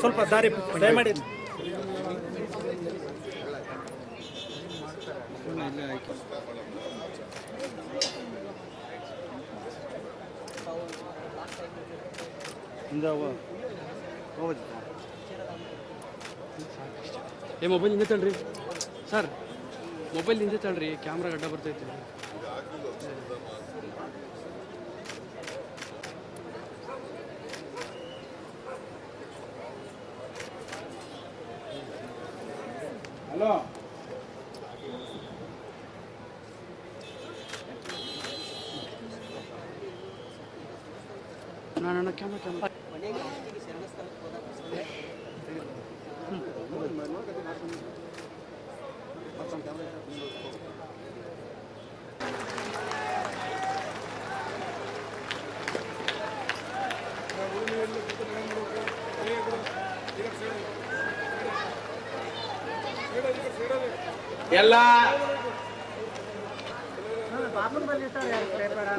ಸ್ವಲ್ಪ ದಾರಿ ದಯಮಾಡಿ. ಏ ಮೊಬೈಲ್ ಹಿಂದೆ ತಳ್ರಿ ಸರ್, ಮೊಬೈಲ್ ಹಿಂದೆ ತಳ್ರಿ, ಕ್ಯಾಮ್ರಾ ಗಡ್ಡ ಬರ್ತೈತಿ. ಹಲೋ, ನಾನು ಕ್ಯಾಮ್ರಾ ಎಲ್ಲ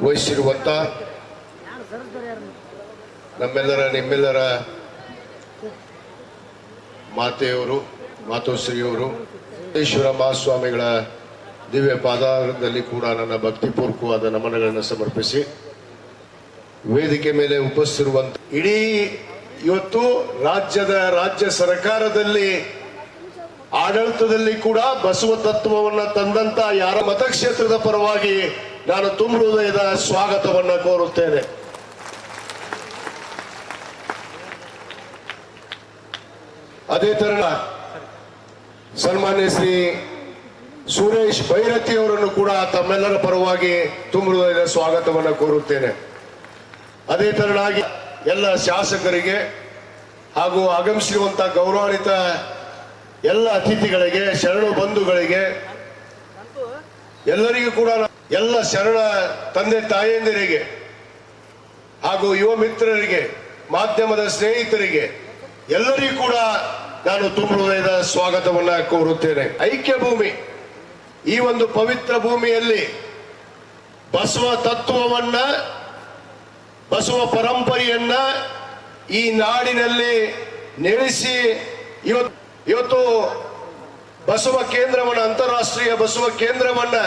ವಹಿಸಿರುವಂತ ನಿಮ್ಮೆಲ್ಲರ ಮಾತೆಯವರು, ಮಾತೋಶ್ರೀಯವರು, ಈಶ್ವರ ಮಹಾಸ್ವಾಮಿಗಳ ದಿವ್ಯ ಪಾದಾರದಲ್ಲಿ ಕೂಡ ನನ್ನ ಭಕ್ತಿಪೂರ್ವಕವಾದ ನಮನಗಳನ್ನು ಸಮರ್ಪಿಸಿ, ವೇದಿಕೆ ಮೇಲೆ ಉಪಸ್ಥಿತಿರುವಂತ ಇಡೀ ಇವತ್ತು ರಾಜ್ಯ ಸರ್ಕಾರದಲ್ಲಿ ಆಡಳಿತದಲ್ಲಿ ಕೂಡ ಬಸವ ತತ್ವವನ್ನು ತಂದಂತ ಯಾರ ಮತಕ್ಷೇತ್ರದ ಪರವಾಗಿ ನಾನು ತುಂಬ ಹೃದಯದ ಸ್ವಾಗತವನ್ನ ಕೋರುತ್ತೇನೆ. ಅದೇ ತರ ಸನ್ಮಾನ್ಯ ಶ್ರೀ ಸುರೇಶ್ ಭೈರತಿ ಅವರನ್ನು ಕೂಡ ತಮ್ಮೆಲ್ಲರ ಪರವಾಗಿ ತುಂಬ ಹೃದಯದ ಸ್ವಾಗತವನ್ನ ಕೋರುತ್ತೇನೆ. ಅದೇ ತರನಾಗಿ ಎಲ್ಲ ಶಾಸಕರಿಗೆ ಹಾಗೂ ಆಗಮಿಸಿರುವಂತ ಗೌರವಾನ್ವಿತ ಎಲ್ಲ ಅತಿಥಿಗಳಿಗೆ, ಶರಣ ಬಂಧುಗಳಿಗೆ, ಎಲ್ಲರಿಗೂ ಕೂಡ, ಎಲ್ಲ ಶರಣ ತಂದೆ ತಾಯಂದಿರಿಗೆ ಹಾಗೂ ಯುವ ಮಿತ್ರರಿಗೆ, ಮಾಧ್ಯಮದ ಸ್ನೇಹಿತರಿಗೆ ಎಲ್ಲರಿಗೂ ಕೂಡ ನಾನು ತುಂಬ ಹೃದಯದ ಸ್ವಾಗತವನ್ನ ಕೋರುತ್ತೇನೆ. ಐಕ್ಯ ಭೂಮಿ, ಈ ಒಂದು ಪವಿತ್ರ ಭೂಮಿಯಲ್ಲಿ ಬಸವ ತತ್ವವನ್ನ, ಬಸವ ಪರಂಪರೆಯನ್ನ ಈ ನಾಡಿನಲ್ಲಿ ನೆಲೆಸಿ ಇವತ್ತು ಬಸವ ಕೇಂದ್ರವನ್ನ, ಅಂತಾರಾಷ್ಟ್ರೀಯ ಬಸವ ಕೇಂದ್ರವನ್ನ,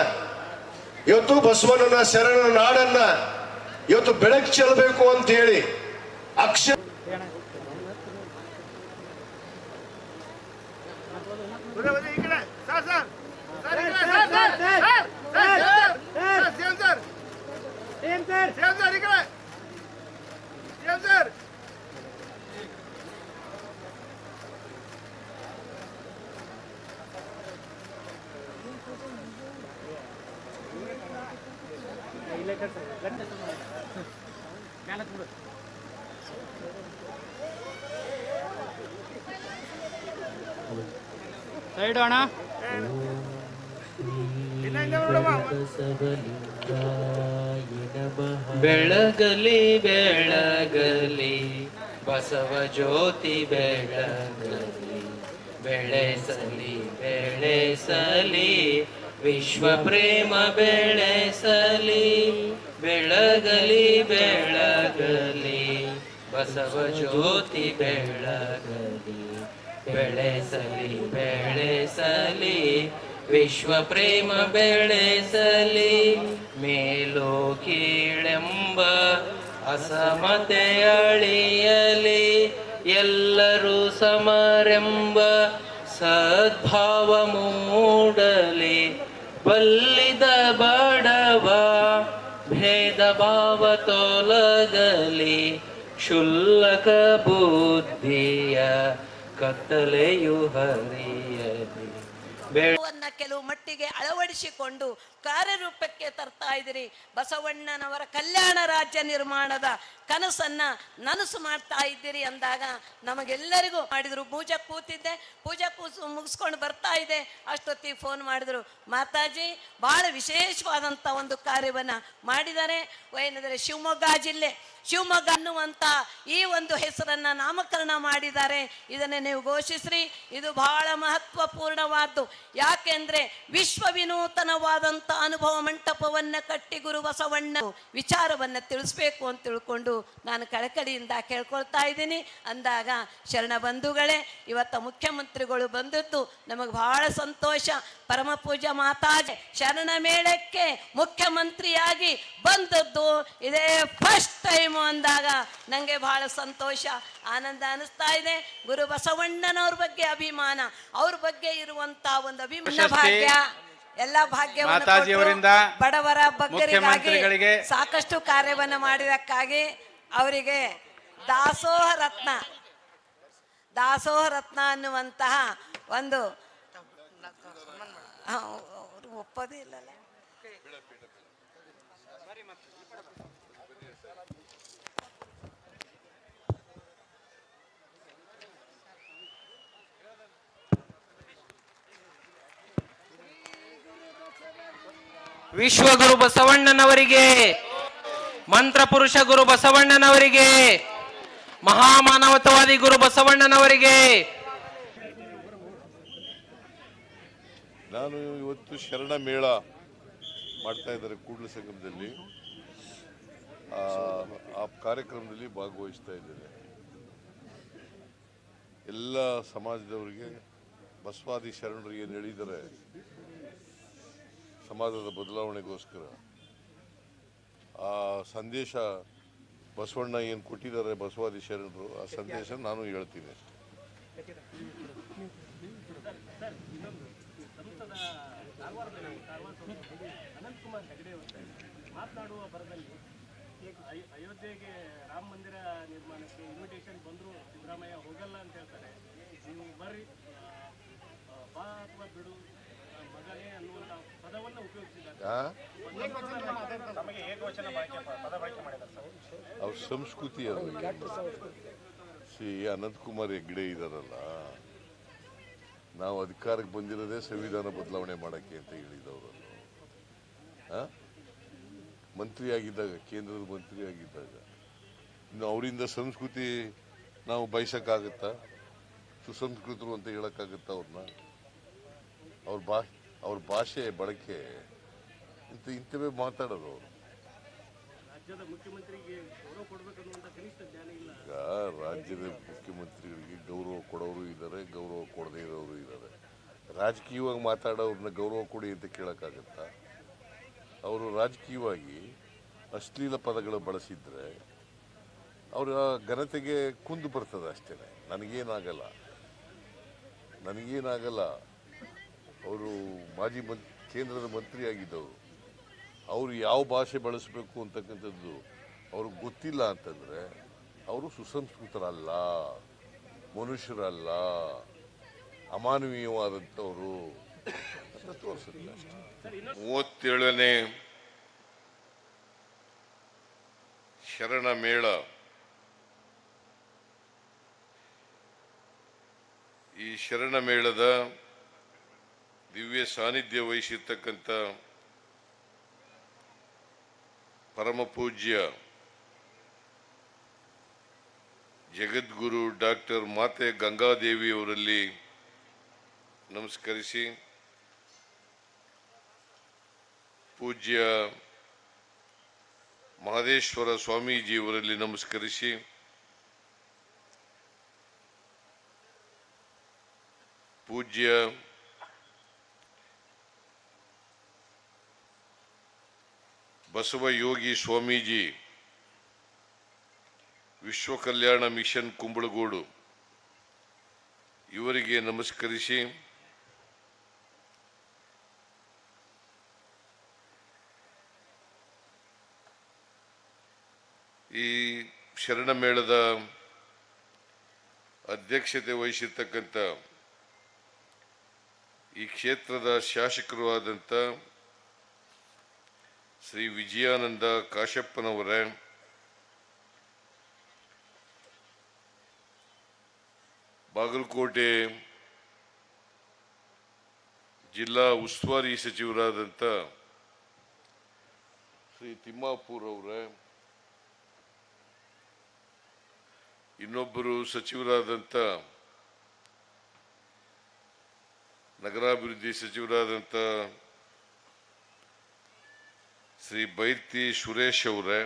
ಇವತ್ತು ಬಸವನ ಶರಣ ನಾಡನ್ನ ಇವತ್ತು ಬೆಳಕು ಚೆಲ್ಲಬೇಕು ಅಂತ ಹೇಳಿ ಸೈಡ್ ಅಣ್ಣ. ಬೆಳಗಲಿ ಬೆಳಗಲಿ ಬಸವ ಜ್ಯೋತಿ ಬೆಳಗಲಿ, ಬೆಳೆಸಲಿ ಬೆಳೆಸಲಿ ವಿಶ್ವ ಪ್ರೇಮ ಬೆಳೆಸಲಿ. ಬೆಳಗಲಿ ಬೆಳಗಲಿ ಬಸವ ಜ್ಯೋತಿ ಬೆಳಗಲಿ, ಬೆಳೆಸಲಿ ಬೆಳೆಸಲಿ ವಿಶ್ವ ಪ್ರೇಮ ಬೆಳೆಸಲಿ. ಮೇಲೋ ಕೀಳೆಂಬ ಅಸಮತೆ ಅಳಿಯಲಿ, ಎಲ್ಲರೂ ಸಮರೆಂಬ ಸದ್ಭಾವ ಮೂಡಲಿ. ಬಲ್ಲಿದ ಬಡವ ಭೇದ ಭಾವ ತೊಲಗಲಿ, ಕ್ಷುಲ್ಲಕ ಬುದ್ಧಿಯ ಕತ್ತಲೆಯು ಹರಿಯಲಿ. ಕೆಲವು ಮಟ್ಟಿಗೆ ಅಳವಡಿಸಿಕೊಂಡು ಕಾರ್ಯರೂಪಕ್ಕೆ ತರ್ತಾ ಇದ್ದೀರಿ. ಬಸವಣ್ಣನವರ ಕಲ್ಯಾಣ ರಾಜ್ಯ ನಿರ್ಮಾಣದ ಕನಸನ್ನ ನನಸು ಮಾಡ್ತಾ ಇದ್ದೀರಿ ಅಂದಾಗ ನಮಗೆಲ್ಲರಿಗೂ ಮಾಡಿದ್ರು. ಪೂಜೆ ಮುಗಿಸ್ಕೊಂಡು ಬರ್ತಾ ಇದೆ ಅಷ್ಟೊತ್ತಿಗೆ ಫೋನ್ ಮಾಡಿದ್ರು, ಮಾತಾಜಿ ಬಹಳ ವಿಶೇಷವಾದಂಥ ಒಂದು ಕಾರ್ಯವನ್ನ ಮಾಡಿದ್ದಾರೆ. ಏನೆಂದರೆ ಶಿವಮೊಗ್ಗ ಅನ್ನುವಂಥ ಈ ಒಂದು ಹೆಸರನ್ನ ನಾಮಕರಣ ಮಾಡಿದ್ದಾರೆ. ಇದನ್ನೇ ನೀವು ಘೋಷಿಸ್ರಿ. ಇದು ಬಹಳ ಮಹತ್ವಪೂರ್ಣವಾದ್ದು. ಯಾಕೆಂದ್ರೆ ವಿಶ್ವ ವಿನೂತನವಾದಂಥ ಅನುಭವ ಮಂಟಪವನ್ನ ಕಟ್ಟಿ ಗುರು ಬಸವಣ್ಣ ವಿಚಾರವನ್ನ ತಿಳಿಸ್ಬೇಕು ಅಂತ ತಿಳ್ಕೊಂಡು ನಾನು ಕಳಕಳಿಯಿಂದ ಕೇಳ್ಕೊಳ್ತಾ ಇದ್ದೀನಿ. ಅಂದಾಗ ಶರಣ ಬಂಧುಗಳೇ, ಇವತ್ತ ಮುಖ್ಯಮಂತ್ರಿಗಳು ಬಂದದ್ದು ನಮಗೆ ಬಹಳ ಸಂತೋಷ. ಪರಮ ಪೂಜ್ಯ ಮಾತಾಜಿ ಶರಣ ಮೇಳಕ್ಕೆ ಮುಖ್ಯಮಂತ್ರಿಯಾಗಿ ಬಂದದ್ದು ಇದೇ ಫಸ್ಟ್ ಟೈಮ್ ಅಂದಾಗ ನನಗೆ ಬಹಳ ಸಂತೋಷ, ಆನಂದ ಅನಿಸ್ತಾ ಇದೆ. ಗುರು ಬಸವಣ್ಣನವ್ರ ಬಗ್ಗೆ ಅಭಿಮಾನ, ಅವ್ರ ಬಗ್ಗೆ ಇರುವಂತ ಒಂದು ಅಭಿಮಾನ ಭಾಗ್ಯ, ಎಲ್ಲ ಭಾಗ್ಯವನ್ನು ಬಡವರ ಬಗ್ಗರಿಗಾಗಿ ಸಾಕಷ್ಟು ಕಾರ್ಯವನ್ನ ಮಾಡಿದಕ್ಕಾಗಿ ಅವರಿಗೆ ದಾಸೋಹ ರತ್ನ ಅನ್ನುವಂತಹ ಒಂದು ಒಪ್ಪದೇ ಇಲ್ಲಲ್ಲ. ವಿಶ್ವಗುರು ಬಸವಣ್ಣನವರಿಗೆ, ಮಂತ್ರ ಪುರುಷ ಗುರು ಬಸವಣ್ಣನವರಿಗೆ, ಮಹಾಮಾನವತಾವಾದಿ ಗುರು ಬಸವಣ್ಣನವರಿಗೆ. ನಾನು ಇವತ್ತು ಶರಣ ಮೇಳ ಮಾಡ್ತಾ ಇದ್ದಾರೆ ಕೂಡಲ ಸಂಗಮದಲ್ಲಿ. ಆ ಕಾರ್ಯಕ್ರಮದಲ್ಲಿ ಭಾಗವಹಿಸ್ತಾ ಇದ್ದೇನೆ. ಎಲ್ಲ ಸಮಾಜದವರಿಗೆ, ಬಸವಾದಿ ಶರಣರಿಗೆ ಏನು ಹೇಳಿದರೆ ಸಮಾಜದ ಬದಲಾವಣೆಗೋಸ್ಕರ ಆ ಸಂದೇಶ ಬಸವಣ್ಣ ಏನು ಕೊಟ್ಟಿದ್ದಾರೆ ಬಸವಾದಿ ಶರಣರು, ಆ ಸಂದೇಶ ನಾನು ಹೇಳ್ತೀನಿ. ಅನಂತಕುಮಾರ್ ಹೆಗಡೆ ಮಾತನಾಡುವ ಬರದಲ್ಲಿ ಅಯೋಧ್ಯೆಗೆ ರಾಮ ಮಂದಿರ ನಿರ್ಮಾಣಕ್ಕೆ ಇನ್ವಿಟೇಷನ್ ಬಂದರೂ ಸಿದ್ದರಾಮಯ್ಯ ಹೋಗಲ್ಲ ಅಂತ ಹೇಳ್ತಾರೆ. ನೀವು ಬರ್ರಿ ಬಾ ಅಥವಾ ಬಿಡು ಮಗನೇ ಅನ್ನುವಂಥ ಪದವನ್ನು ಉಪಯೋಗಿಸಿದ್ದಾರೆ. ಅವ್ರ ಸಂಸ್ಕೃತಿ ಅದು. ಅನಂತಕುಮಾರ್ ಹೆಗ್ಡೆ ಇದಾರಲ್ಲ, ನಾವು ಅಧಿಕಾರಕ್ಕೆ ಬಂದಿರೋದೇ ಸಂವಿಧಾನ ಬದಲಾವಣೆ ಮಾಡಕ್ಕೆ ಅಂತ ಹೇಳಿದವರು. ಮಂತ್ರಿ ಆಗಿದ್ದಾಗ, ಕೇಂದ್ರದ ಮಂತ್ರಿ ಆಗಿದ್ದಾಗ ಇನ್ನು ಅವರಿಂದ ಸಂಸ್ಕೃತಿ ನಾವು ಬಯಸಕ್ಕಾಗತ್ತಾ? ಸುಸಂಸ್ಕೃತರು ಅಂತ ಹೇಳಕ್ಕಾಗತ್ತಾ ಅವ್ರನ್ನ? ಅವ್ರ ಭಾಷೆ ಬಳಕೆ ಇಂಥವೇ ಮಾತಾಡೋದು ಅವರು. ರಾಜ್ಯದ ಮುಖ್ಯಮಂತ್ರಿಗೆ ಗೌರವ ಕೊಡಬೇಕನ್ನುವಂಥ ಕನಿಷ್ಠ ಜ್ಞಾನ ಇಲ್ಲ. ಈಗ ರಾಜ್ಯದ ಮುಖ್ಯಮಂತ್ರಿಗಳಿಗೆ ಗೌರವ ಕೊಡೋರು ಇದ್ದಾರೆ, ಗೌರವ ಕೊಡದೇ ಇರೋರು ಇದ್ದಾರೆ. ರಾಜಕೀಯವಾಗಿ ಮಾತಾಡೋರನ್ನ ಗೌರವ ಕೊಡಿ ಅಂತ ಕೇಳಕ್ಕಾಗತ್ತಾ? ಅವರು ರಾಜಕೀಯವಾಗಿ ಅಶ್ಲೀಲ ಪದಗಳು ಬಳಸಿದ್ರೆ ಅವರ ಘನತೆಗೆ ಕುಂದು ಬರ್ತದೆ ಅಷ್ಟೇ. ನನಗೇನಾಗಲ್ಲ. ಅವರು ಮಾಜಿ ಕೇಂದ್ರದ ಮಂತ್ರಿ ಆಗಿದ್ದವರು. ಅವರು ಯಾವ ಭಾಷೆ ಬಳಸಬೇಕು ಅಂತಕ್ಕಂಥದ್ದು ಅವ್ರಿಗೆ ಗೊತ್ತಿಲ್ಲ ಅಂತಂದರೆ ಅವರು ಸುಸಂಸ್ಕೃತರಲ್ಲ, ಮನುಷ್ಯರಲ್ಲ, ಅಮಾನವೀಯವಾದಂಥವರು ಅಂತ ತೋರಿಸುತ್ತೆ ಅಷ್ಟೇ. 37ನೇ ಶರಣ ಮೇಳ ಈ ಶರಣ ಮೇಳದ ದಿವ್ಯ ಸಾನ್ನಿಧ್ಯ ವಹಿಸಿರ್ತಕ್ಕಂಥ ಪರಮ ಪೂಜ್ಯ ಜಗದ್ಗುರು ಡಾಕ್ಟರ್ ಮಾತೆ ಗಂಗಾದೇವಿ ಅವರಲ್ಲಿ ನಮಸ್ಕರಿಸಿ, ಪೂಜ್ಯ ಮಹದೇಶ್ವರ ಸ್ವಾಮೀಜಿಯವರಲ್ಲಿ ನಮಸ್ಕರಿಸಿ, ಪೂಜ್ಯ ಬಸವಯೋಗಿ ಸ್ವಾಮೀಜಿ ವಿಶ್ವ ಕಲ್ಯಾಣ ಮಿಷನ್ ಕುಂಬಳಗೋಡು ಇವರಿಗೆ ನಮಸ್ಕರಿಸಿ, ಈ ಶರಣ ಮೇಳದ ಅಧ್ಯಕ್ಷತೆ ವಹಿಸಿರ್ತಕ್ಕಂಥ ಈ ಕ್ಷೇತ್ರದ ಶಾಸಕರು ಆದಂಥ ಶ್ರೀ ವಿಜಯಾನಂದ ಕಾಶಪ್ಪನವರ, ಬಾಗಲಕೋಟೆ ಜಿಲ್ಲಾ ಉಸ್ತುವಾರಿ ಸಚಿವರಾದಂಥ ಶ್ರೀ ತಿಮ್ಮಾಪುರ್ ಅವರೇ, ಇನ್ನೊಬ್ಬರು ಸಚಿವರಾದಂಥ ನಗರಾಭಿವೃದ್ಧಿ ಸಚಿವರಾದಂಥ ಶ್ರೀ ಬೈರ್ತಿ ಸುರೇಶ್ ಅವರೇ,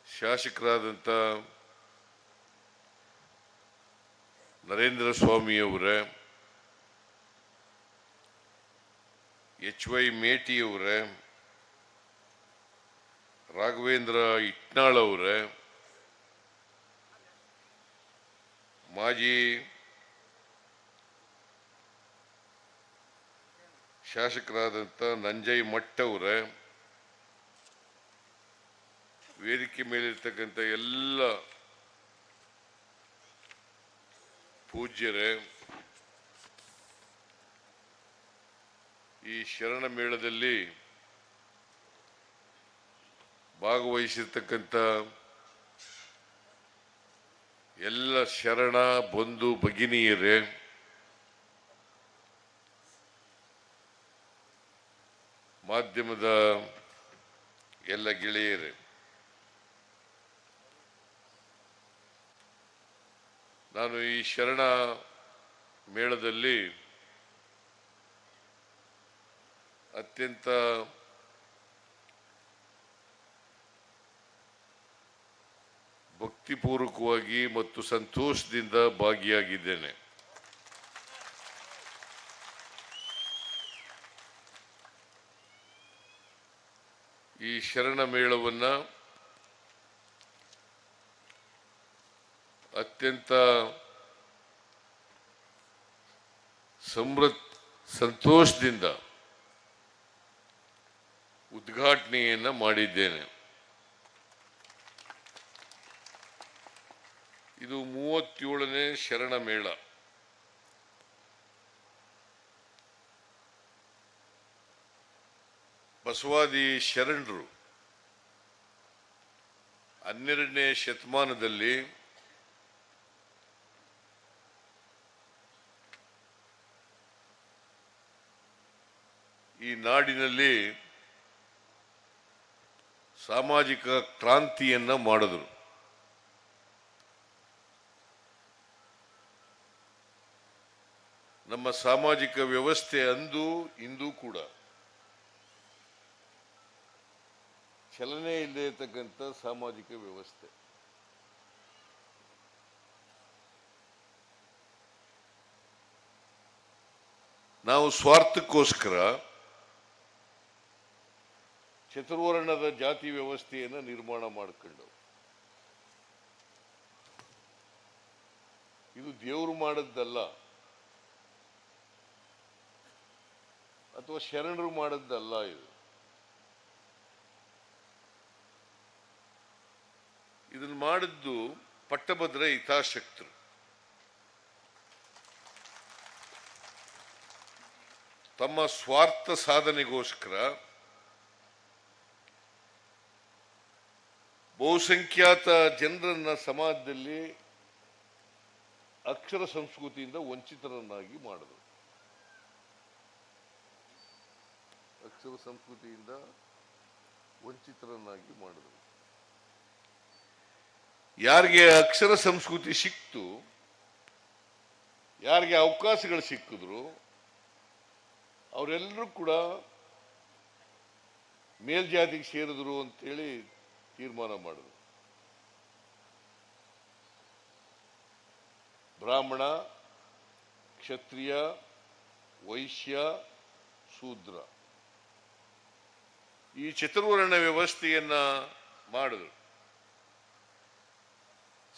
ಶಾಸಕರಾದಂಥ ನರೇಂದ್ರ ಸ್ವಾಮಿ ಅವರೇ, HY ಮೇಟಿ ಅವರೇ, ರಾಘವೇಂದ್ರ ಇಟ್ನಾಳ್ ಅವರೇ, ಮಾಜಿ ಶಾಸಕರಾದಂಥ ನಂಜಯ್ ಮಠ್ ಅವರೇ, ವೇದಿಕೆ ಮೇಲಿರ್ತಕ್ಕಂಥ ಎಲ್ಲ ಪೂಜ್ಯರೇ, ಈ ಶರಣ ಮೇಳದಲ್ಲಿ ಭಾಗವಹಿಸಿರ್ತಕ್ಕಂಥ ಎಲ್ಲ ಶರಣ ಬಂಧು ಭಗಿನಿಯರೇ, ಮಾಧ್ಯಮದ ಎಲ್ಲ ಗೆಳೆಯರೇ, ನಾನು ಈ ಶರಣ ಮೇಳದಲ್ಲಿ ಅತ್ಯಂತ ಭಕ್ತಿಪೂರ್ವಕವಾಗಿ ಮತ್ತು ಸಂತೋಷದಿಂದ ಭಾಗಿಯಾಗಿದ್ದೇನೆ. ಈ ಶರಣ ಮೇಳವನ್ನ ಅತ್ಯಂತ ಸಂತೋಷದಿಂದ ಉದ್ಘಾಟನೆಯನ್ನ ಮಾಡಿದ್ದೇನೆ. ಇದು 37ನೇ ಶರಣ ಮೇಳ. ಬಸವಾದಿ ಶರಣರು 12ನೇ ಶತಮಾನದಲ್ಲಿ ಈ ನಾಡಿನಲ್ಲಿ ಸಾಮಾಜಿಕ ಕ್ರಾಂತಿಯನ್ನ ಮಾಡಿದರು. ನಮ್ಮ ಸಾಮಾಜಿಕ ವ್ಯವಸ್ಥೆ ಅಂದು ಇಂದು ಕೂಡ ಚಲನೆ ಇಲ್ಲದೆ ಇರತಕ್ಕಂಥ ಸಾಮಾಜಿಕ ವ್ಯವಸ್ಥೆ. ನಾವು ಸ್ವಾರ್ಥಕ್ಕೋಸ್ಕರ ಚತುರ್ವರ್ಣದ ಜಾತಿ ವ್ಯವಸ್ಥೆಯನ್ನು ನಿರ್ಮಾಣ ಮಾಡಿಕೊಂಡು, ಇದು ದೇವರು ಮಾಡದ್ದಲ್ಲ ಅಥವಾ ಶರಣರು ಮಾಡದ್ದಲ್ಲ. ಇದನ್ನು ಮಾಡಿದ್ದು ಪಟ್ಟಭದ್ರ ಹಿತಾಸಕ್ತರು. ತಮ್ಮ ಸ್ವಾರ್ಥ ಸಾಧನೆಗೋಸ್ಕರ ಬಹುಸಂಖ್ಯಾತ ಜನರನ್ನ ಸಮಾಜದಲ್ಲಿ ಅಕ್ಷರ ಸಂಸ್ಕೃತಿಯಿಂದ ವಂಚಿತರನ್ನಾಗಿ ಮಾಡಿದರು. ಅಕ್ಷರ ಸಂಸ್ಕೃತಿಯಿಂದ ವಂಚಿತರನ್ನಾಗಿ ಮಾಡಿದರು. ಯಾರಿಗೆ ಅಕ್ಷರ ಸಂಸ್ಕೃತಿ ಸಿಕ್ತು, ಯಾರಿಗೆ ಅವಕಾಶಗಳು ಸಿಕ್ಕಿದ್ರು, ಅವರೆಲ್ಲರೂ ಕೂಡ ಮೇಲ್ಜಾತಿಗೆ ಸೇರಿದ್ರು ಅಂತೇಳಿ ತೀರ್ಮಾನ ಮಾಡಿದ್ರು. ಬ್ರಾಹ್ಮಣ, ಕ್ಷತ್ರಿಯ, ವೈಶ್ಯ, ಶೂದ್ರ ಈ ಚತುರ್ವರ್ಣ ವ್ಯವಸ್ಥೆಯನ್ನ ಮಾಡಿದ್ರು.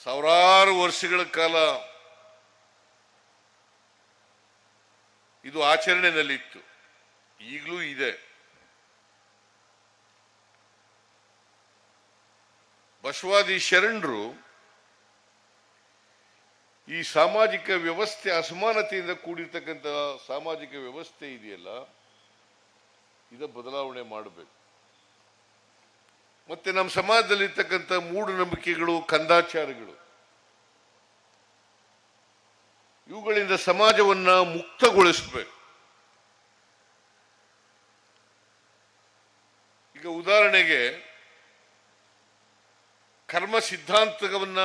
ಸಾವಿರಾರು ವರ್ಷಗಳ ಕಾಲ ಇದು ಆಚರಣೆಯಲ್ಲಿತ್ತು, ಈಗಲೂ ಇದೆ. ಬಸವಾದಿ ಶರಣರು ಈ ಸಾಮಾಜಿಕ ವ್ಯವಸ್ಥೆ, ಅಸಮಾನತೆಯಿಂದ ಕೂಡಿರ್ತಕ್ಕಂಥ ಸಾಮಾಜಿಕ ವ್ಯವಸ್ಥೆ ಇದೆಯಲ್ಲ, ಇದ ಬದಲಾವಣೆ ಮಾಡಬೇಕು. ಮತ್ತೆ ನಮ್ಮ ಸಮಾಜದಲ್ಲಿರ್ತಕ್ಕಂಥ ಮೂಢನಂಬಿಕೆಗಳು, ಕಂದಾಚಾರಗಳು ಇವುಗಳಿಂದ ಸಮಾಜವನ್ನ ಮುಕ್ತಗೊಳಿಸಬೇಕು. ಈಗ ಉದಾಹರಣೆಗೆ ಕರ್ಮ ಸಿದ್ಧಾಂತವನ್ನ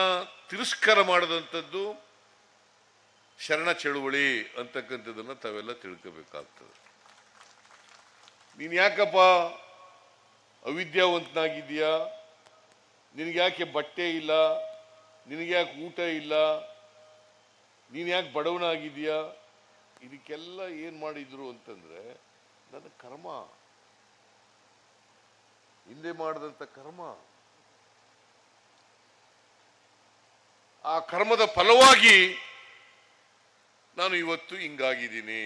ತಿರಸ್ಕಾರ ಮಾಡದಂಥದ್ದು ಶರಣ ಚಳುವಳಿ ಅಂತಕ್ಕಂಥದ್ದನ್ನ ತಾವೆಲ್ಲ ತಿಳ್ಕೋಬೇಕಾಗ್ತದೆ. ನೀನ್ ಯಾಕಪ್ಪ ಅವಿದ್ಯಾವಂತನಾಗಿದ್ದೀಯಾ, ನಿನಗೆ ಯಾಕೆ ಬಟ್ಟೆ ಇಲ್ಲ, ನಿನಗೆ ಯಾಕೆ ಊಟ ಇಲ್ಲ, ನೀನ್ ಯಾಕೆ ಬಡವನಾಗಿದ್ದೀಯಾ, ಇದಕ್ಕೆಲ್ಲ ಏನ್ ಮಾಡಿದ್ರು ಅಂತಂದ್ರೆ ನನ್ನ ಕರ್ಮ, ಹಿಂದೆ ಮಾಡಿದಂತ ಕರ್ಮ, ಆ ಕರ್ಮದ ಫಲವಾಗಿ ನಾನು ಇವತ್ತು ಹಿಂಗಾಗಿದ್ದೀನಿ.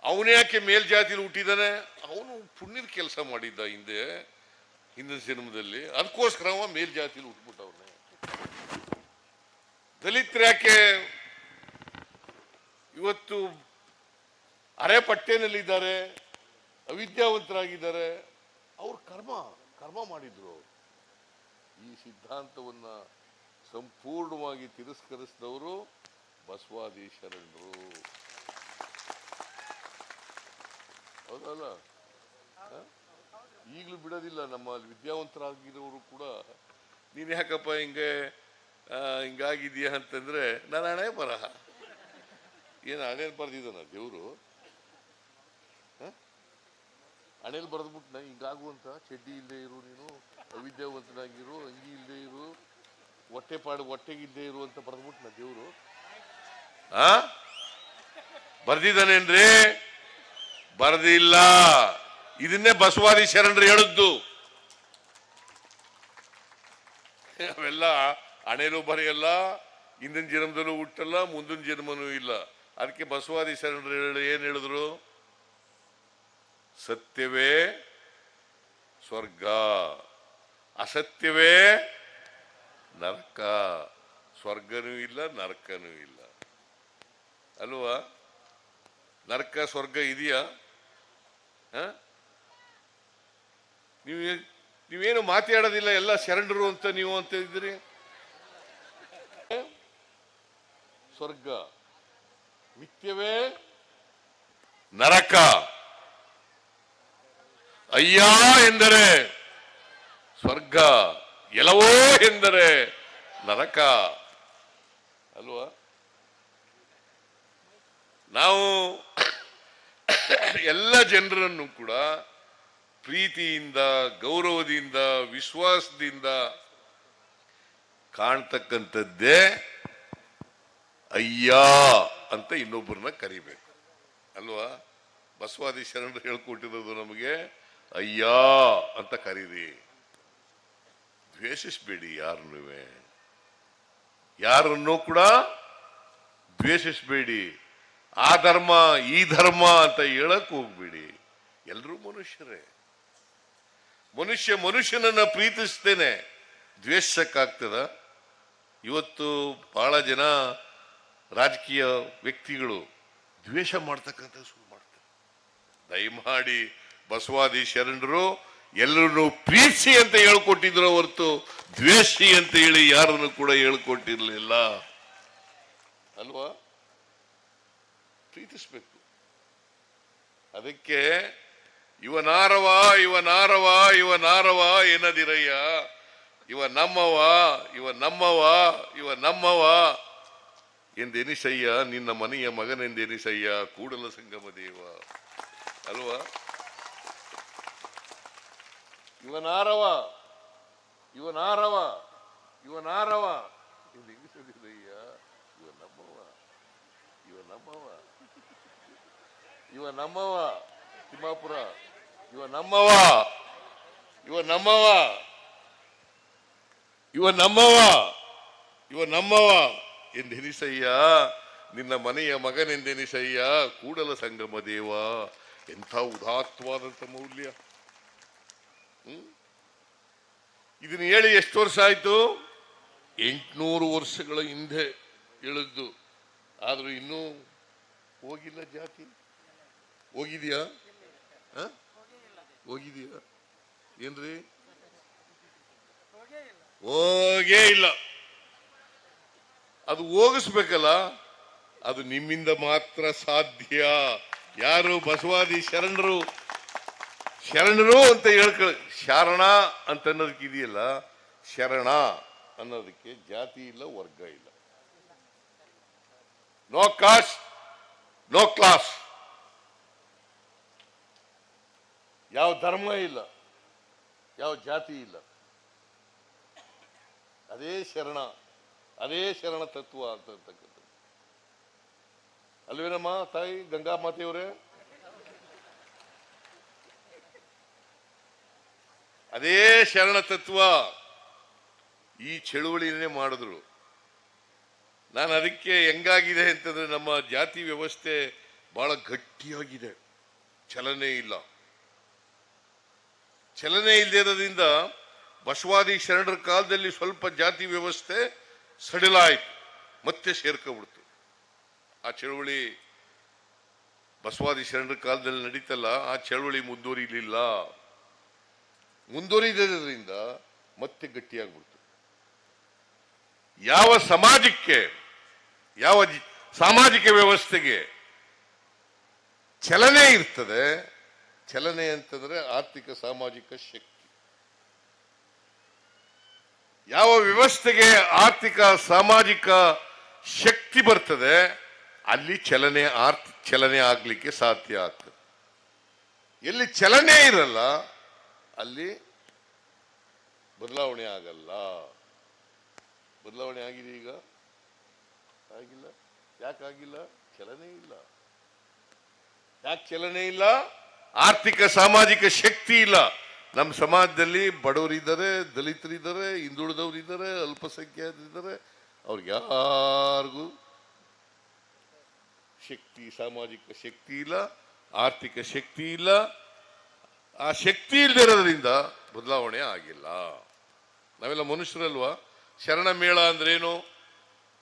ಅವನೇ ಯಾಕೆ ಮೇಲ್ಜಾತಿಲಿ ಹುಟ್ಟಿದಾನೆ, ಅವನು ಪುಣ್ಯದ ಕೆಲಸ ಮಾಡಿದ್ದ ಹಿಂದಿನ ಜನ್ಮದಲ್ಲಿ, ಅದಕ್ಕೋಸ್ಕರ ಅವ ಮೇಲ್ಜಾತಿಲಿ ಹುಟ್ಬಿಟ್ಟವನೇ. ದಲಿತರು ಯಾಕೆ ಇವತ್ತು ಅರೆ ಪಟ್ಟೆನಲ್ಲಿದ್ದಾರೆ, ಅವಿದ್ಯಾವಂತರಾಗಿದ್ದಾರೆ, ಅವ್ರ ಕರ್ಮ ಮಾಡಿದ್ರು. ಈ ಸಿದ್ಧಾಂತವನ್ನ ಸಂಪೂರ್ಣವಾಗಿ ತಿರಸ್ಕರಿಸಿದವರು ಬಸವಾದಿ ಶರಣರು. ಹೌದಲ್ಲ? ಈಗಲೂ ಬಿಡೋದಿಲ್ಲ. ನಮ್ಮ ವಿದ್ಯಾವಂತರಾಗಿರೋರು ಕೂಡ ನೀನ್ ಯಾಕಪ್ಪ ಹಿಂಗಾಗಿದೀಯ ಅಂತಂದ್ರೆ ನಾನು ಹಣೆ ಬರಹ ಏನು ಹಣೆಯಲ್ಲಿ ಬರ್ದಿದ್ದಾನ ದೇವ್ರು? ಹಣೆಯಲ್ಲಿ ಬರೆದ್ಬಿಟ್ನ ಹಿಂಗಾಗುವಂತ, ಚಡ್ಡಿ ಇಲ್ಲದೆ ಇರು, ನೀನು ಅವಿದ್ಯಾವಂತನಾಗಿರು, ಅಂಗಿ ಇಲ್ಲದೆ ಇರು, ಹೊಟ್ಟೆಗಿಲ್ಲದೆ ಇರು ಅಂತ ಬರೆದ್ಬಿಟ್ನ ದೇವ್ರು? ಬರ್ದಿದ್ದಾನೇನ್ರಿ? ಬರ್ದಿಲ್ಲ. ಇದನ್ನೇ ಬಸವಾದಿ ಶರಣರು ಹೇಳಿದ್ದು. ಅವೆಲ್ಲ ಹಣೆಲೂ ಬರೆಯಲ್ಲ, ಹಿಂದಿನ ಜನ್ಮದಲ್ಲೂ ಹುಟ್ಟಲ್ಲ, ಮುಂದಿನ ಜನ್ಮನೂ ಇಲ್ಲ. ಅದಕ್ಕೆ ಬಸವಾದಿ ಶರಣರು ಏನ್ ಹೇಳಿದ್ರು? ಸತ್ಯವೇ ಸ್ವರ್ಗ, ಅಸತ್ಯವೇ ನರಕ. ಸ್ವರ್ಗನೂ ಇಲ್ಲ, ನರಕನೂ ಇಲ್ಲ ಅಲ್ವಾ? ನರಕ ಸ್ವರ್ಗ ಇದೆಯಾ? ನೀವೇನು ಮಾತಾಡೋದಿಲ್ಲ, ಎಲ್ಲ ಶರಣರು ಅಂತ ನೀವು ಅಂತ ಇದ್ದೀರಿ. ಸ್ವರ್ಗ ಮಿಥ್ಯವೇ ನರಕ. ಅಯ್ಯ ಎಂದರೆ ಸ್ವರ್ಗ, ಎಲ್ಲವೋ ಎಂದರೆ ನರಕ ಅಲ್ವಾ? ನಾವು ಎಲ್ಲ ಜನರನ್ನು ಕೂಡ ಪ್ರೀತಿಯಿಂದ, ಗೌರವದಿಂದ, ವಿಶ್ವಾಸದಿಂದ ಕಾಣ್ತಕ್ಕಂಥದ್ದೇ ಅಯ್ಯ ಅಂತ ಇನ್ನೊಬ್ಬರನ್ನ ಕರಿಬೇಕು ಅಲ್ವಾ? ಬಸವಾದಿ ಶರಣರು ಹೇಳ್ಕೊಟ್ಟಿರೋದು ನಮಗೆ ಅಯ್ಯ ಅಂತ ಕರೀರಿ. ದ್ವೇಷಿಸಬೇಡಿ ಯಾರನ್ನೂ ಕೂಡ ದ್ವೇಷಿಸಬೇಡಿ. ಆ ಧರ್ಮ ಈ ಧರ್ಮ ಅಂತ ಹೇಳಕ್ ಹೋಗ್ಬೇಡಿ. ಎಲ್ಲರೂ ಮನುಷ್ಯರೇ. ಮನುಷ್ಯನನ್ನ ಪ್ರೀತಿಸ್ತೇನೆ ದ್ವೇಷಕ್ಕಾಗ್ತದ? ಇವತ್ತು ಬಹಳ ಜನ ರಾಜಕೀಯ ವ್ಯಕ್ತಿಗಳು ದ್ವೇಷ ಮಾಡ್ತಕ್ಕಂಥ ಶುರು ಮಾಡ್ತಾರೆ. ದಯಮಾಡಿ ಬಸವಾದಿ ಶರಣರು ಎಲ್ಲರನ್ನು ಪ್ರೀತಿಸಿ ಅಂತ ಹೇಳ್ಕೊಟ್ಟಿದ್ರು ಹೊರತು ದ್ವೇಷಿ ಅಂತ ಹೇಳಿ ಯಾರನ್ನು ಕೂಡ ಹೇಳ್ಕೊಟ್ಟಿರ್ಲಿಲ್ಲ ಅಲ್ವಾ? ಪ್ರೀತಿಸ್ಬೇಕು. ಅದಕ್ಕೆ ಇವನಾರವ ಏನದಿರಯ್ಯ, ಇವ ನಮ್ಮವ ಎಂದೆನಿಸಯ್ಯ, ನಿನ್ನ ಮನೆಯ ಮಗನೆಂದೆನಿಸಯ್ಯ, ಕೂಡಲ ಸಂಗಮ ದೇವ ಅಲ್ವಾ? ಇವನಾರವ ಎಂದೆನಿಸದಿರಯ್ಯ, ಇವ ನಮ್ಮವ ತಿಮ್ಮಾಪುರ, ಇವ ನಮ್ಮವ ಎಂದೆನಿಸಯ್ಯ, ನಿನ್ನ ಮನೆಯ ಮಗನೆಂದೆನಿಸಯ್ಯ, ಕೂಡಲ ಸಂಗಮ ದೇವ. ಎಂಥ ಉದಾತ್ತವಾದಂಥ ಮೌಲ್ಯ. ಇದನ್ನ ಹೇಳಿ ಎಷ್ಟು ವರ್ಷ ಆಯ್ತು? 800 ವರ್ಷಗಳ ಹಿಂದೆ ಹೇಳಿದ್ದು. ಆದ್ರೂ ಇನ್ನೂ ಹೋಗಿಲ್ಲ ಜಾತಿ. ಹೋಗಿದ್ಯಾ ಏನ್ರಿ? ಹೋಗೇ ಇಲ್ಲ. ಅದು ಹೋಗಿಸ್ಬೇಕಲ್ಲ. ಅದು ನಿಮ್ಮಿಂದ ಮಾತ್ರ ಸಾಧ್ಯ. ಯಾರು ಬಸವಾದಿ ಶರಣರು ಅಂತ ಹೇಳ್ಕೊಳ್ಳ, ಶರಣ ಅಂತ ಅನ್ನೋದಕ್ಕೆ ಇದೆಯಲ್ಲ, ಶರಣ ಅನ್ನೋದಕ್ಕೆ ಜಾತಿ ಇಲ್ಲ, ವರ್ಗ ಇಲ್ಲ. ನೋ ಕಾಸ್ಟ್, ನೋ ಕ್ಲಾಸ್, ಯಾವ ಧರ್ಮ ಇಲ್ಲ, ಯಾವ ಜಾತಿ ಇಲ್ಲ. ಅದೇ ಶರಣ ತತ್ವ ಅಂತಕ್ಕಂಥದ್ದು ಅಲ್ವೇನಮ್ಮ ತಾಯಿ ಗಂಗಾ ಮಾತೆಯವರೇ? ಅದೇ ಶರಣ ತತ್ವ ಈ ಚಳುವಳಿನೇ ಮಾಡಿದ್ರು. ನಾನು ಅದಕ್ಕೆ ಹೆಂಗಾಗಿದೆ ಅಂತಂದ್ರೆ, ನಮ್ಮ ಜಾತಿ ವ್ಯವಸ್ಥೆ ಬಹಳ ಗಟ್ಟಿಯಾಗಿದೆ, ಚಲನೆ ಇಲ್ಲ. ಚಲನೆ ಇಲ್ಲದೆ ಇರೋದ್ರಿಂದ ಬಸವಾದಿ ಶರಣರ ಕಾಲದಲ್ಲಿ ಸ್ವಲ್ಪ ಜಾತಿ ವ್ಯವಸ್ಥೆ ಸಡಿಲಾಯಿತು, ಮತ್ತೆ ಸೇರ್ಕೊಬಿಡ್ತು. ಆ ಚಳವಳಿ ಬಸವಾದಿ ಶರಣರ ಕಾಲದಲ್ಲಿ ನಡೀತಲ್ಲ, ಆ ಚಳವಳಿ ಮುಂದುವರಿದ್ರಿಂದ ಮತ್ತೆ ಗಟ್ಟಿಯಾಗ್ಬಿಡ್ತು. ಯಾವ ಸಮಾಜಕ್ಕೆ, ಯಾವ ಸಾಮಾಜಿಕ ವ್ಯವಸ್ಥೆಗೆ ಚಲನೆ ಇರ್ತದೆ, ಚಲನೆ ಅಂತಂದ್ರೆ ಆರ್ಥಿಕ ಸಾಮಾಜಿಕ ಶಕ್ತಿ. ಯಾವ ವ್ಯವಸ್ಥೆಗೆ ಆರ್ಥಿಕ ಸಾಮಾಜಿಕ ಶಕ್ತಿ ಬರ್ತದೆ, ಅಲ್ಲಿ ಚಲನೆ ಆಗ್ಲಿಕ್ಕೆ ಸಾಧ್ಯ ಆಗ್ತದೆ. ಎಲ್ಲಿ ಚಲನೆ ಇರಲ್ಲ ಅಲ್ಲಿ ಬದಲಾವಣೆ ಆಗಲ್ಲ. ಬದಲಾವಣೆ ಆಗಿದೆ ಈಗ? ಆಗಿಲ್ಲ. ಯಾಕಾಗಿಲ್ಲ? ಚಲನೆ ಇಲ್ಲ. ಯಾಕೆ ಚಲನೆ ಇಲ್ಲ? ಆರ್ಥಿಕ ಸಾಮಾಜಿಕ ಶಕ್ತಿ ಇಲ್ಲ. ನಮ್ಮ ಸಮಾಜದಲ್ಲಿ ಬಡವರಿದ್ದಾರೆ, ದಲಿತರಿದ್ದಾರೆ, ಹಿಂದುಳಿದವರಿದ್ದಾರೆ, ಅಲ್ಪಸಂಖ್ಯಾತರಿದ್ದಾರೆ. ಅವ್ರಿಗೆ ಯಾರಿಗೂ ಶಕ್ತಿ, ಸಾಮಾಜಿಕ ಶಕ್ತಿ ಇಲ್ಲ, ಆರ್ಥಿಕ ಶಕ್ತಿ ಇಲ್ಲ. ಆ ಶಕ್ತಿ ಇಲ್ಲದಿರೋದ್ರಿಂದ ಬದಲಾವಣೆ ಆಗಿಲ್ಲ. ನಾವೆಲ್ಲ ಮನುಷ್ಯರಲ್ವಾ? ಶರಣ ಮೇಳ ಅಂದ್ರೇನು?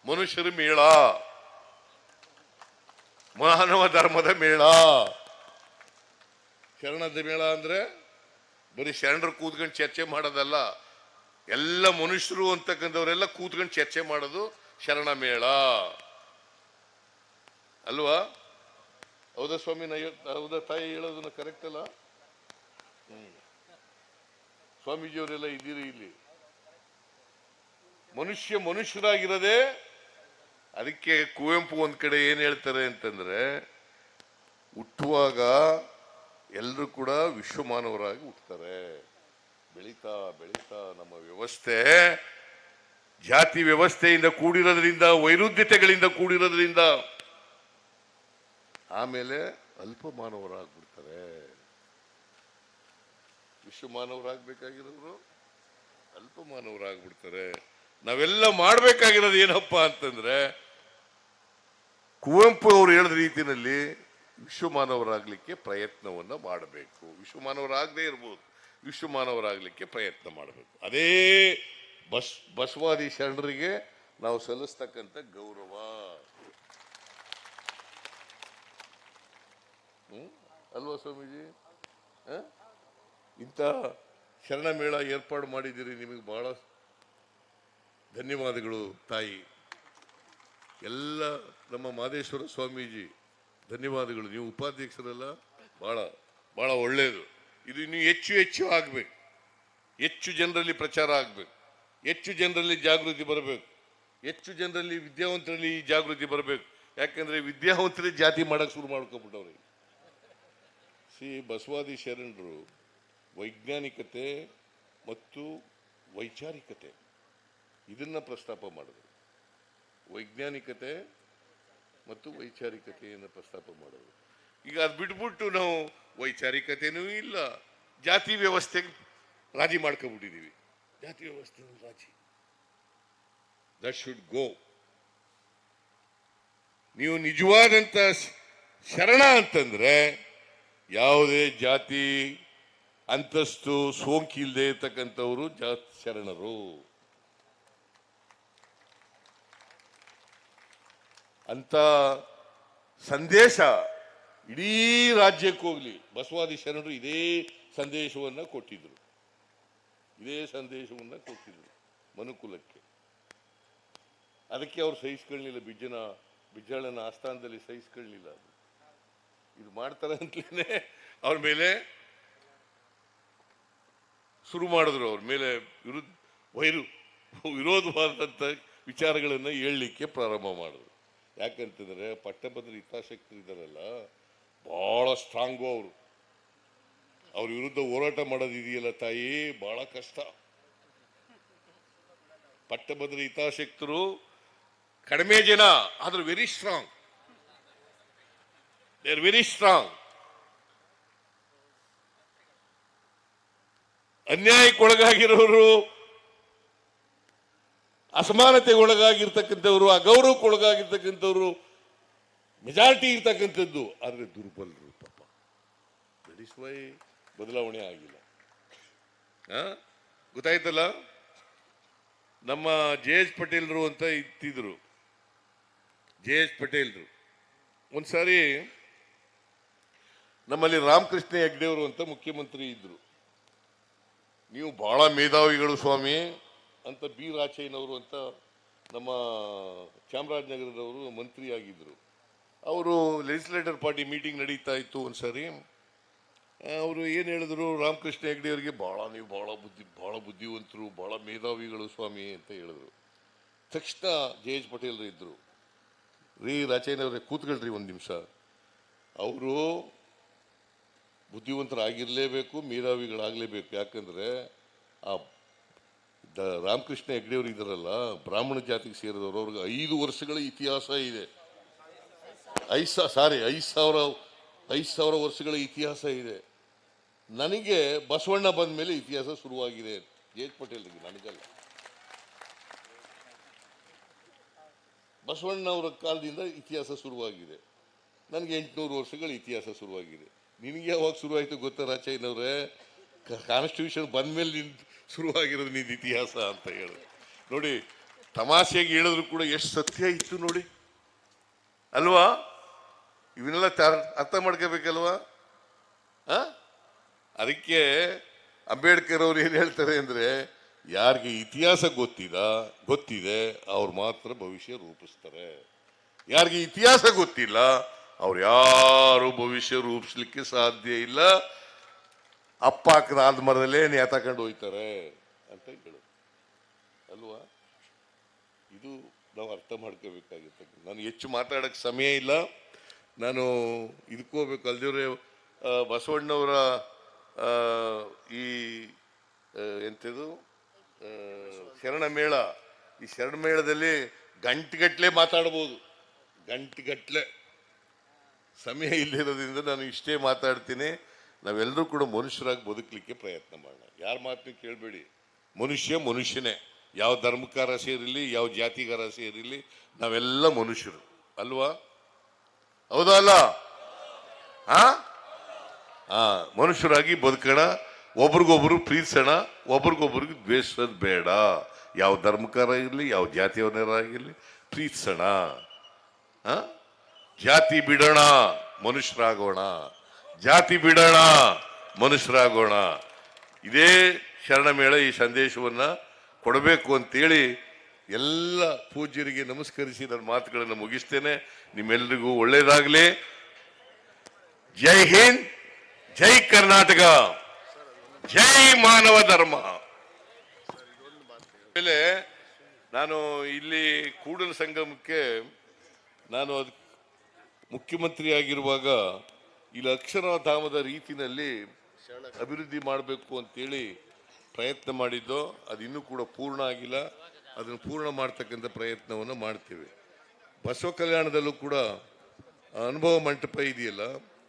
ಮನುಷ್ಯರ ಮೇಳ, ಮಾನವ ಧರ್ಮದ ಮೇಳ. ಶರಣದ ಮೇಳ ಅಂದ್ರೆ ಬರೀ ಶರಣರು ಕೂತ್ಕೊಂಡು ಚರ್ಚೆ ಮಾಡೋದಲ್ಲ, ಎಲ್ಲ ಮನುಷ್ಯರು ಅಂತಕ್ಕಂಥವರೆಲ್ಲ ಕೂತ್ಕೊಂಡು ಚರ್ಚೆ ಮಾಡೋದು ಶರಣ ಮೇಳ ಅಲ್ವಾ? ಹೌದಾ ಸ್ವಾಮಿ? ಹೌದಾ ತಾಯಿ ಹೇಳೋದನ್ನ ಕರೆಕ್ಟ್ ಅಲ್ಲ? ಸ್ವಾಮೀಜಿಯವರೆಲ್ಲ ಇದ್ದೀರಿ ಇಲ್ಲಿ. ಮನುಷ್ಯರಾಗಿರೋದೇ ಅದಕ್ಕೆ ಕುವೆಂಪು ಒಂದ್ ಕಡೆ ಏನ್ ಹೇಳ್ತಾರೆ ಅಂತಂದ್ರೆ, ಹುಟ್ಟುವಾಗ ಎಲ್ಲರೂ ಕೂಡ ವಿಶ್ವಮಾನವರಾಗಿ ಹುಟ್ಟುತ್ತಾರೆ. ಬೆಳೀತಾ ಬೆಳೀತಾ ನಮ್ಮ ವ್ಯವಸ್ಥೆ ಜಾತಿ ವ್ಯವಸ್ಥೆಯಿಂದ ಕೂಡಿರೋದ್ರಿಂದ, ವೈರುಧ್ಯತೆಗಳಿಂದ ಕೂಡಿರೋದ್ರಿಂದ ಆಮೇಲೆ ಅಲ್ಪ ಮಾನವರಾಗ್ಬಿಡ್ತಾರೆ. ವಿಶ್ವಮಾನವರಾಗಬೇಕಾಗಿರೋರು ಅಲ್ಪ ಮಾನವರಾಗ್ಬಿಡ್ತಾರೆ. ನಾವೆಲ್ಲ ಮಾಡ್ಬೇಕಾಗಿರೋದು ಏನಪ್ಪಾ ಅಂತಂದ್ರೆ, ಕುವೆಂಪು ಅವರು ಹೇಳಿದ ರೀತಿಯಲ್ಲಿ ವಿಶ್ವಮಾನವರಾಗ್ಲಿಕ್ಕೆ ಪ್ರಯತ್ನವನ್ನ ಮಾಡಬೇಕು. ವಿಶ್ವಮಾನವರಾಗದೇ ಇರ್ಬೋದು, ವಿಶ್ವಮಾನವರಾಗ್ಲಿಕ್ಕೆ ಪ್ರಯತ್ನ ಮಾಡಬೇಕು. ಅದೇ ಬಸವಾದಿ ಶರಣರಿಗೆ ನಾವು ಸಲ್ಲಿಸ್ತಕ್ಕಂಥ ಗೌರವ. ಅಲ್ವಾ ಸ್ವಾಮೀಜಿ? ಇಂಥ ಶರಣ ಮೇಳ ಏರ್ಪಾಡು ಮಾಡಿದ್ದೀರಿ, ನಿಮಗೆ ಬಹಳ ಧನ್ಯವಾದಗಳು ತಾಯಿ. ಎಲ್ಲ ನಮ್ಮ ಮಾದೇಶ್ವರ ಸ್ವಾಮೀಜಿ ಧನ್ಯವಾದಗಳು. ನೀವು ಉಪಾಧ್ಯಕ್ಷರಲ್ಲ, ಬಹಳ ಬಹಳ ಒಳ್ಳೆಯದು. ಇದು ಇನ್ನು ಹೆಚ್ಚು ಆಗ್ಬೇಕು, ಹೆಚ್ಚು ಜನರಲ್ಲಿ ಪ್ರಚಾರ ಆಗ್ಬೇಕು, ಹೆಚ್ಚು ಜನರಲ್ಲಿ ಜಾಗೃತಿ ಬರಬೇಕು, ಹೆಚ್ಚು ಜನರಲ್ಲಿ ವಿದ್ಯಾವಂತರಲ್ಲಿ ಈ ಜಾಗೃತಿ ಬರಬೇಕು. ಯಾಕಂದ್ರೆ ವಿದ್ಯಾವಂತರೇ ಜಾತಿ ಮಾಡಕ್ ಶುರು ಮಾಡ್ಕೊಬಿಟ್ಟವ್ರಿಗೆ. ಬಸವಾದಿ ಶರಣರು ವೈಜ್ಞಾನಿಕತೆ ಮತ್ತು ವೈಚಾರಿಕತೆ ಇದನ್ನ ಪ್ರಸ್ತಾಪ ಮಾಡಿದ್ರು. ವೈಜ್ಞಾನಿಕತೆ ಮತ್ತು ವೈಚಾರಿಕತೆಯನ್ನು ಪ್ರಸ್ತಾಪ ಮಾಡಿದ್ರು. ಈಗ ಅದು ಬಿಟ್ಬಿಟ್ಟು ನಾವು ವೈಚಾರಿಕತೆನೂ ಇಲ್ಲ, ಜಾತಿ ವ್ಯವಸ್ಥೆಗೆ ರಾಜಿ ಮಾಡ್ಕೊಂಡ್ಬಿಟ್ಟಿದ್ದೀವಿ. ಜಾತಿ ವ್ಯವಸ್ಥೆ ರಾಜಿ, ದಟ್ ಶುಡ್ ಗೋ. ನೀವು ನಿಜವಾದಂತ ಶರಣ ಅಂತಂದ್ರೆ ಯಾವುದೇ ಜಾತಿ ಅಂತಸ್ತು ಸೋಂಕಿಲ್ಲದೆ ಇರ್ತಕ್ಕಂಥವರು ಶರಣರು. ಅಂತ ಸಂದೇಶ ಇಡೀ ರಾಜ್ಯಕ್ಕೆ ಹೋಗ್ಲಿ. ಬಸವಾದಿ ಶರಣರು ಇದೇ ಸಂದೇಶವನ್ನ ಕೊಟ್ಟಿದ್ರು, ಮನುಕುಲಕ್ಕೆ. ಅದಕ್ಕೆ ಅವ್ರು ಸಹಿಸ್ಕೊಳ್ಳಲಿಲ್ಲ. ಬಿಜ್ಜನ ಬಿಜ್ಜಳನ ಆಸ್ಥಾನದಲ್ಲಿ ಸಹಿಸ್ಕೊಳ್ಳಿಲ್ಲ. ಇದು ಮಾಡ್ತಾರೆ ಅಂತಲೇ ಅವ್ರ ಮೇಲೆ ಶುರು ಮಾಡಿದ್ರು. ಅವ್ರ ಮೇಲೆ ವಿರೋಧವಾದಂಥ ವಿಚಾರಗಳನ್ನು ಹೇಳಲಿಕ್ಕೆ ಪ್ರಾರಂಭ ಮಾಡಿದ್ರು. ಯಾಕಂತಂದ್ರೆ ಪಟ್ಟಭದ್ರ ಹಿತಾಸಕ್ತರು ಇದ್ದಾರಲ್ಲ, ಬಹಳ ಸ್ಟ್ರಾಂಗು ಅವರು. ಅವ್ರ ವಿರುದ್ಧ ಹೋರಾಟ ಮಾಡೋದಿದೆಯಲ್ಲ ತಾಯಿ, ಬಹಳ ಕಷ್ಟ. ಪಟ್ಟಭದ್ರ ಹಿತಾಸಕ್ತರು ಕಡಿಮೆ ಜನ, ಆದ್ರೆ very strong. They are very strong. ಅನ್ಯಾಯಕ್ಕೊಳಗಾಗಿರೋರು, ಅಸಮಾನತೆಗೊಳಗಾಗಿರ್ತಕ್ಕಂಥವ್ರು, ಅಗೌರವಕ್ಕೊಳಗಾಗಿರ್ತಕ್ಕಂಥವ್ರು ಮೆಜಾರಿಟಿ ಇರ್ತಕ್ಕಂಥದ್ದು. ಆದರೆ ದುರ್ಬಲರು ಪಾಪ. ದಟ್ ಇಸ್ ವೈ ಬದಲಾವಣೆ ಆಗಿಲ್ಲ. ಗೊತ್ತಾಯ್ತಲ್ಲ? ನಮ್ಮ ಜೆ.ಎಚ್. ಪಟೇಲ್ರು ಅಂತ ಇತ್ತಿದ್ರು. ಜೆ.ಎಚ್. ಪಟೇಲ್ರು ಒಂದ್ಸಾರಿ ನಮ್ಮಲ್ಲಿ ರಾಮಕೃಷ್ಣ ಹೆಗ್ಡೆಯವರು ಅಂತ ಮುಖ್ಯಮಂತ್ರಿ ಇದ್ರು. ನೀವು ಬಹಳ ಮೇಧಾವಿಗಳು ಸ್ವಾಮಿ ಅಂತ ಬಿ ರಾಚಯ್ಯನವರು ಅಂತ ನಮ್ಮ ಚಾಮರಾಜನಗರದವರು ಮಂತ್ರಿ ಆಗಿದ್ರು. ಅವರು ಲೆಜಿಸ್ಲೇಟರ್ ಪಾರ್ಟಿ ಮೀಟಿಂಗ್ ನಡೀತಾ ಇತ್ತು. ಒಂದ್ಸರಿ ಅವರು ಏನು ಹೇಳಿದ್ರು, ರಾಮಕೃಷ್ಣ ಹೆಗ್ಡೆ ಅವರಿಗೆ ನೀವು ಬಹಳ ಬುದ್ಧಿವಂತರು, ಬಹಳ ಮೇಧಾವಿಗಳು ಸ್ವಾಮಿ ಅಂತ ಹೇಳಿದ್ರು. ತಕ್ಷಣ ಜೆ.ಎಚ್. ಪಟೇಲ್ರು ಇದ್ರು. ರಾಚಯ್ಯನವ್ರೆ ಕೂತ್ಕೊಳ್ರಿ ಒಂದು ನಿಮಿಷ, ಅವರು ಬುದ್ಧಿವಂತರಾಗಿರ್ಲೇಬೇಕು, ಮೇಧಾವಿಗಳಾಗಲೇಬೇಕು. ಯಾಕಂದ್ರೆ ಆ ರಾಮಕೃಷ್ಣ ಹೆಗ್ಡೆಯವರು ಇದ್ದಾರಲ್ಲ, ಬ್ರಾಹ್ಮಣ ಜಾತಿಗೆ ಸೇರಿದವರು, ಅವ್ರಿಗೆ 5 ವರ್ಷಗಳ ಇತಿಹಾಸ ಇದೆ. 5,000 ವರ್ಷಗಳ ಇತಿಹಾಸ ಇದೆ. ನನಗೆ ಬಸವಣ್ಣ ಬಂದ ಮೇಲೆ ಇತಿಹಾಸ ಶುರುವಾಗಿದೆ. ಜೆ.ಎಚ್. ಪಟೇಲ್ರಿಗೆ, ನನಗಲ್ಲ. ಬಸವಣ್ಣವರ ಕಾಲದಿಂದ ಇತಿಹಾಸ ಶುರುವಾಗಿದೆ. ನನಗೆ 800 ವರ್ಷಗಳ ಇತಿಹಾಸ ಶುರುವಾಗಿದೆ. ನಿನಗೆ ಯಾವಾಗ ಶುರುವಾಯಿತು ಗೊತ್ತಾ ರಾಚಯ್ಯನವ್ರೆ? ಕಾನ್ಸ್ಟಿಟ್ಯೂಷನ್ ಬಂದ ಮೇಲೆ ಶುರುವಾಗಿರೋದು ನಿನ್ನ ಇತಿಹಾಸ ಅಂತ ಹೇಳಿ. ನೋಡಿ, ತಮಾಷೆಗೆ ಹೇಳಿದ್ರು ಕೂಡ ಎಷ್ಟು ಸತ್ಯ ಇತ್ತು ನೋಡಿ, ಅಲ್ವಾ? ಇವನ್ನೆಲ್ಲ ಅರ್ಥ ಮಾಡ್ಕೋಬೇಕಲ್ವಾ? ಅದಕ್ಕೆ ಅಂಬೇಡ್ಕರ್ ಅವ್ರು ಏನು ಹೇಳ್ತಾರೆ ಅಂದ್ರೆ, ಯಾರಿಗೆ ಇತಿಹಾಸ ಗೊತ್ತಿದೆ ಅವ್ರು ಮಾತ್ರ ಭವಿಷ್ಯ ರೂಪಿಸ್ತಾರೆ. ಯಾರಿಗೆ ಇತಿಹಾಸ ಗೊತ್ತಿಲ್ಲ ಅವ್ರು ಯಾರು ಭವಿಷ್ಯ ರೂಪಿಸ್ಲಿಕ್ಕೆ ಸಾಧ್ಯ ಇಲ್ಲ. ಅಪ್ಪ ಹಾಕಿದ ಆದ ಮರದಲ್ಲೇ ನೇತಾಕೊಂಡು ಹೋಯ್ತಾರೆ ಅಂತ ಹೇಳು, ಅಲ್ವಾ? ಇದು ನಾವು ಅರ್ಥ ಮಾಡ್ಕೋಬೇಕಾಗಿತ್ತು. ನಾನು ಹೆಚ್ಚು ಮಾತಾಡಕ್ಕೆ ಸಮಯ ಇಲ್ಲ. ನಾನು ಇದಕ್ಕೆ ಹೋಗ್ಬೇಕು. ಅಲ್ದಿವ್ರೆ ಬಸವಣ್ಣವರ ಈ ಎಂಥದ್ದು ಶರಣ ಮೇಳ, ಈ ಶರಣ ಮೇಳದಲ್ಲಿ ಗಂಟೆಗಟ್ಟಲೆ ಮಾತಾಡ್ಬೋದು. ಗಂಟೆಗಟ್ಟಲೆ ಸಮಯ ಇಲ್ಲಿರೋದ್ರಿಂದ ನಾನು ಇಷ್ಟೇ ಮಾತಾಡ್ತೀನಿ. ನಾವೆಲ್ಲರೂ ಕೂಡ ಮನುಷ್ಯರಾಗಿ ಬದುಕಲಿಕ್ಕೆ ಪ್ರಯತ್ನ ಮಾಡೋಣ. ಯಾರ ಮಾತನ್ನು ಕೇಳಬೇಡಿ. ಮನುಷ್ಯನೇ. ಯಾವ ಧರ್ಮಕಾರ ಸೇರಿರಲಿ, ಯಾವ ಜಾತಿಗಾರ ಸೇರಿರಲಿ, ನಾವೆಲ್ಲ ಮನುಷ್ಯರು, ಅಲ್ವಾ? ಹೌದಾ ಅಲ್ಲ? ಮನುಷ್ಯರಾಗಿ ಬದುಕೋಣ, ಒಬ್ರಿಗೊಬ್ರು ಪ್ರೀತಿಸೋಣ, ಒಬ್ರಿಗೊಬ್ರಿಗೆ ದ್ವೇಷಿಸೋದು ಬೇಡ. ಯಾವ ಧರ್ಮಕಾರ ಇರಲಿ, ಯಾವ ಜಾತಿಯವರಾಗಿರಲಿ ಪ್ರೀತಿಸೋಣ. ಜಾತಿ ಬಿಡೋಣ, ಮನುಷ್ಯರಾಗೋಣ. ಜಾತಿ ಬಿಡೋಣ, ಮನುಷ್ಯರಾಗೋಣ. ಇದೇ ಶರಣಮೇಳ ಈ ಸಂದೇಶವನ್ನ ಕೊಡಬೇಕು ಅಂತೇಳಿ ಎಲ್ಲ ಪೂಜ್ಯರಿಗೆ ನಮಸ್ಕರಿಸಿ ನನ್ನ ಮಾತುಗಳನ್ನು ಮುಗಿಸ್ತೇನೆ. ನಿಮ್ಮೆಲ್ಲರಿಗೂ ಒಳ್ಳೇದಾಗಲಿ. ಜೈ ಹಿಂದ್, ಜೈ ಕರ್ನಾಟಕ, ಜೈ ಮಾನವ ಧರ್ಮ. ಆಮೇಲೆ ನಾನು ಇಲ್ಲಿ ಕೂಡಲ ಸಂಗಮಕ್ಕೆ ನಾನು ಮುಖ್ಯಮಂತ್ರಿ ಆಗಿರುವಾಗ ಇಲ್ಲಿ ಅಕ್ಷರಧಾಮದ ರೀತಿನಲ್ಲಿ ಅಭಿವೃದ್ಧಿ ಮಾಡಬೇಕು ಅಂತೇಳಿ ಪ್ರಯತ್ನ ಮಾಡಿದ್ದು. ಅದು ಇನ್ನೂ ಕೂಡ ಪೂರ್ಣ ಆಗಿಲ್ಲ. ಅದನ್ನು ಪೂರ್ಣ ಮಾಡ್ತಕ್ಕಂಥ ಪ್ರಯತ್ನವನ್ನು ಮಾಡ್ತೇವೆ. ಬಸವ ಕಲ್ಯಾಣದಲ್ಲೂ ಕೂಡ ಅನುಭವ ಮಂಟಪ ಇದೆಯಲ್ಲ,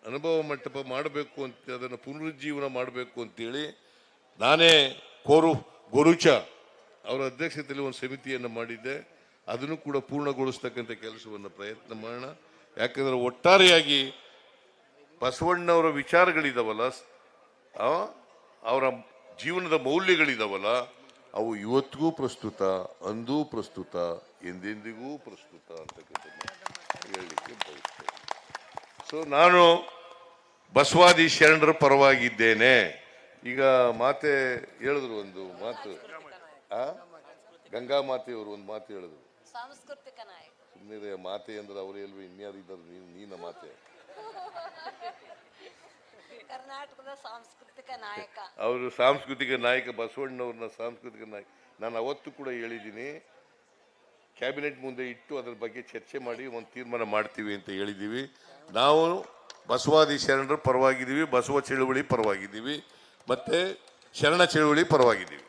ಅನುಭವ ಮಂಟಪ ಮಾಡಬೇಕು ಅಂತ, ಅದನ್ನು ಪುನರುಜ್ಜೀವನ ಮಾಡಬೇಕು ಅಂತೇಳಿ ನಾನೇ ಗೊರುಚ ಅವರ ಅಧ್ಯಕ್ಷತೆಯಲ್ಲಿ ಒಂದು ಸಮಿತಿಯನ್ನು ಮಾಡಿದ್ದೆ. ಅದನ್ನು ಕೂಡ ಪೂರ್ಣಗೊಳಿಸ್ತಕ್ಕಂಥ ಕೆಲಸವನ್ನು ಪ್ರಯತ್ನ ಮಾಡೋಣ. ಯಾಕಂದ್ರೆ ಒಟ್ಟಾರೆಯಾಗಿ ಬಸವಣ್ಣವರ ವಿಚಾರಗಳಿದಾವಲ್ಲ, ಅವರ ಜೀವನದ ಮೌಲ್ಯಗಳಿದಾವಲ್ಲ, ಅವು ಇವತ್ತಿಗೂ ಪ್ರಸ್ತುತ, ಅಂದೂ ಪ್ರಸ್ತುತ, ಎಂದೆಂದಿಗೂ ಪ್ರಸ್ತುತ ಅಂತಕ್ಕಂಥದ್ದು ಹೇಳಲಿಕ್ಕೆ ಬಯಸ್ತೇನೆ. ಸೊ ನಾನು ಬಸವಾದಿ ಶರಣರ ಪರವಾಗಿದ್ದೇನೆ. ಈಗ ಮಾತೆ ಹೇಳಿದ್ರು ಒಂದು ಮಾತು, ಗಂಗಾ ಮಾತೆಯವರು ಒಂದು ಮಾತು ಹೇಳಿದ್ರು, ಸುಮ್ಮನೆ ಮಾತೆ ಅಂದ್ರೆ ಅವರೇ ಅಲ್ವೇ ಇನ್ಯಾರು ಇದ್ದಾರೆ, ನೀನ ಮಾತೆ. ಕರ್ನಾಟಕದ ಸಾಂಸ್ಕೃತಿಕ ನಾಯಕ, ಅವರು ಸಾಂಸ್ಕೃತಿಕ ನಾಯಕ, ಬಸವಣ್ಣವ್ರನ್ನ ಸಾಂಸ್ಕೃತಿಕ ನಾಯಕ. ನಾನು ಅವತ್ತು ಕೂಡ ಹೇಳಿದ್ದೀನಿ, ಕ್ಯಾಬಿನೆಟ್ ಮುಂದೆ ಇಟ್ಟು ಅದರ ಬಗ್ಗೆ ಚರ್ಚೆ ಮಾಡಿ ಒಂದು ತೀರ್ಮಾನ ಮಾಡ್ತೀವಿ ಅಂತ ಹೇಳಿದ್ದೀವಿ. ನಾವು ಬಸವಾದಿ ಶರಣರ ಪರವಾಗಿದ್ದೀವಿ, ಬಸವ ಚಳುವಳಿ ಪರವಾಗಿದ್ದೀವಿ, ಮತ್ತು ಶರಣ ಚಳುವಳಿ ಪರವಾಗಿದ್ದೀವಿ.